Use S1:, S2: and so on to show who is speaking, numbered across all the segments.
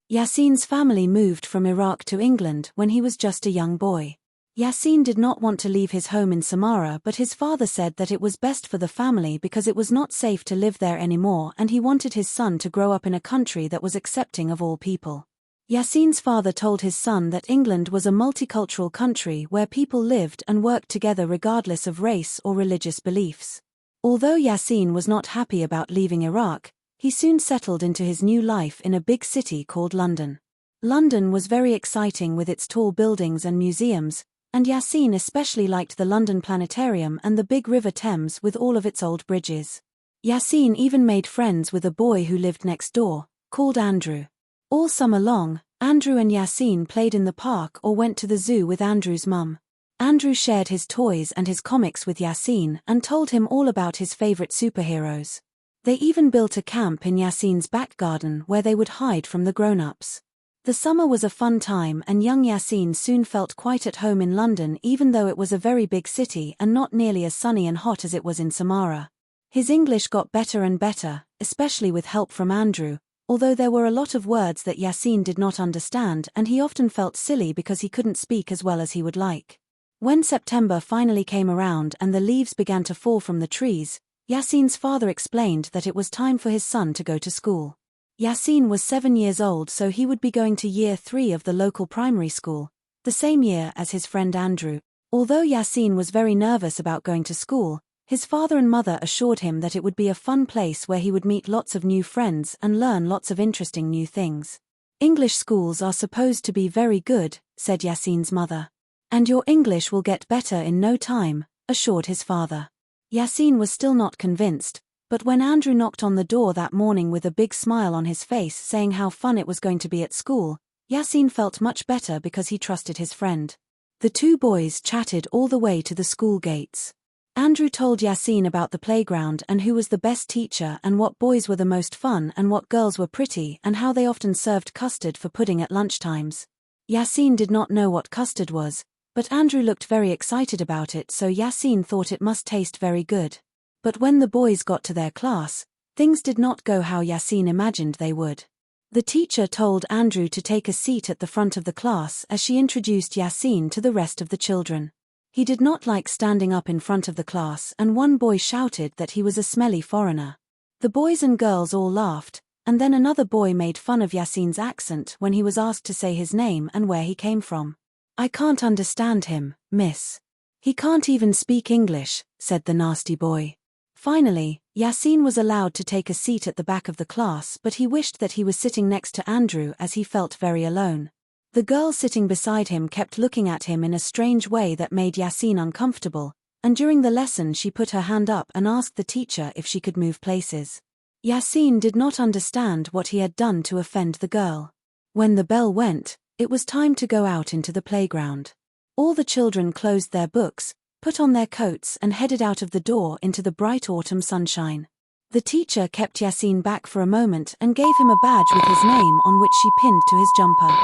S1: Yasin's family moved from Iraq to England when he was just a young boy. Yasin did not want to leave his home in Samarra, but his father said that it was best for the family because it was not safe to live there anymore, and he wanted his son to grow up in a country that was accepting of all people. Yasin's father told his son that England was a multicultural country where people lived and worked together regardless of race or religious beliefs. Although Yasin was not happy about leaving Iraq, he soon settled into his new life in a big city called London. London was very exciting with its tall buildings and museums, and Yasin especially liked the London Planetarium and the big River Thames with all of its old bridges. Yasin even made friends with a boy who lived next door, called Andrew. All summer long, Andrew and Yasin played in the park or went to the zoo with Andrew's mum. Andrew shared his toys and his comics with Yasin and told him all about his favorite superheroes. They even built a camp in Yasin's back garden where they would hide from the grown-ups. The summer was a fun time, and young Yasin soon felt quite at home in London, even though it was a very big city and not nearly as sunny and hot as it was in Samarra. His English got better and better, especially with help from Andrew, although there were a lot of words that Yasin did not understand, and he often felt silly because he couldn't speak as well as he would like. When September finally came around and the leaves began to fall from the trees, Yasin's father explained that it was time for his son to go to school. Yasin was 7 years old, so he would be going to year 3 of the local primary school, the same year as his friend Andrew. Although Yasin was very nervous about going to school, his father and mother assured him that it would be a fun place where he would meet lots of new friends and learn lots of interesting new things. English schools are supposed to be very good, said Yasin's mother. And your English will get better in no time, assured his father. Yasin was still not convinced, but when Andrew knocked on the door that morning with a big smile on his face saying how fun it was going to be at school, Yasin felt much better because he trusted his friend. The two boys chatted all the way to the school gates. Andrew told Yasin about the playground and who was the best teacher and what boys were the most fun and what girls were pretty and how they often served custard for pudding at lunchtimes. Yasin did not know what custard was, but Andrew looked very excited about it, so Yasin thought it must taste very good. But when the boys got to their class, things did not go how Yasin imagined they would. The teacher told Andrew to take a seat at the front of the class as she introduced Yasin to the rest of the children. He did not like standing up in front of the class, and one boy shouted that he was a smelly foreigner. The boys and girls all laughed, and then another boy made fun of Yasin's accent when he was asked to say his name and where he came from. "I can't understand him, miss. He can't even speak English," said the nasty boy. Finally, Yasin was allowed to take a seat at the back of the class, but he wished that he was sitting next to Andrew as he felt very alone. The girl sitting beside him kept looking at him in a strange way that made Yasin uncomfortable, and during the lesson she put her hand up and asked the teacher if she could move places. Yasin did not understand what he had done to offend the girl. When the bell went, it was time to go out into the playground. All the children closed their books, put on their coats and headed out of the door into the bright autumn sunshine. The teacher kept Yasin back for a moment and gave him a badge with his name on which she pinned to his jumper.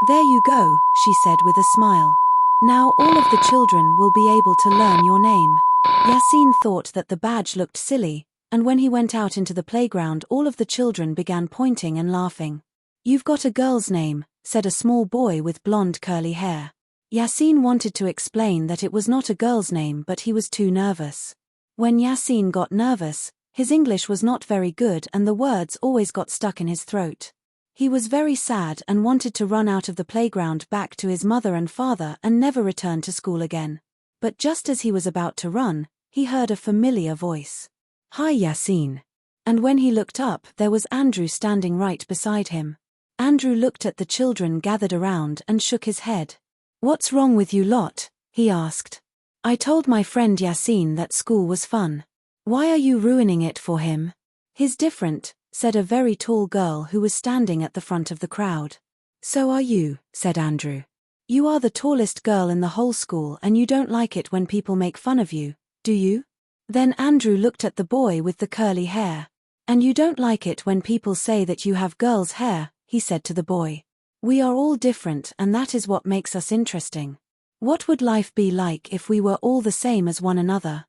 S1: "There you go," she said with a smile. "Now all of the children will be able to learn your name." Yasin thought that the badge looked silly, and when he went out into the playground all of the children began pointing and laughing. "You've got a girl's name," said a small boy with blonde curly hair. Yasin wanted to explain that it was not a girl's name, but he was too nervous. When Yasin got nervous, his English was not very good and the words always got stuck in his throat. He was very sad and wanted to run out of the playground back to his mother and father and never return to school again. But just as he was about to run, he heard a familiar voice. "Hi, Yasin." And when he looked up, there was Andrew standing right beside him. Andrew looked at the children gathered around and shook his head. "What's wrong with you lot?" he asked. "I told my friend Yasin that school was fun. Why are you ruining it for him?" "He's different," said a very tall girl who was standing at the front of the crowd. "So are you," said Andrew. "You are the tallest girl in the whole school and you don't like it when people make fun of you, do you?" Then Andrew looked at the boy with the curly hair. "And you don't like it when people say that you have girl's hair," he said to the boy. "We are all different and that is what makes us interesting." What would life be like if we were all the same as one another?